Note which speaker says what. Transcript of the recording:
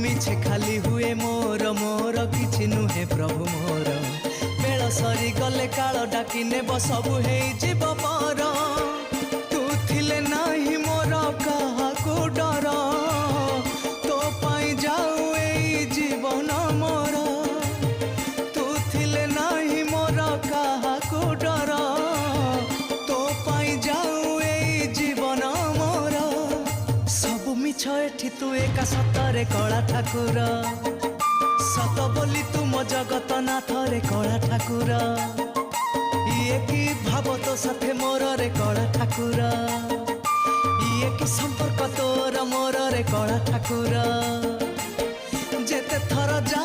Speaker 1: मिछे खाली हुए मोर मोर किछि नुहे प्रभु मोर बेल सरी गले काल डाकी नेब सबु हे जीव पर तू थिले नाही मोर काहाको डर तो पाई जाऊ ए जीवन मोर तू थिले नाही मोर काहाको डर तो पाई जाऊ ए जीवन मोर सबु मिछ एठी तू एका सतरे कला ठाकुर सत बोली तुम जगत नाथ रे कला ठाकुर ये की भाव तो साथे मोर रे कला ठाकुर ये की संपर्क तोर मोर रे कला ठाकुर जेते थर जा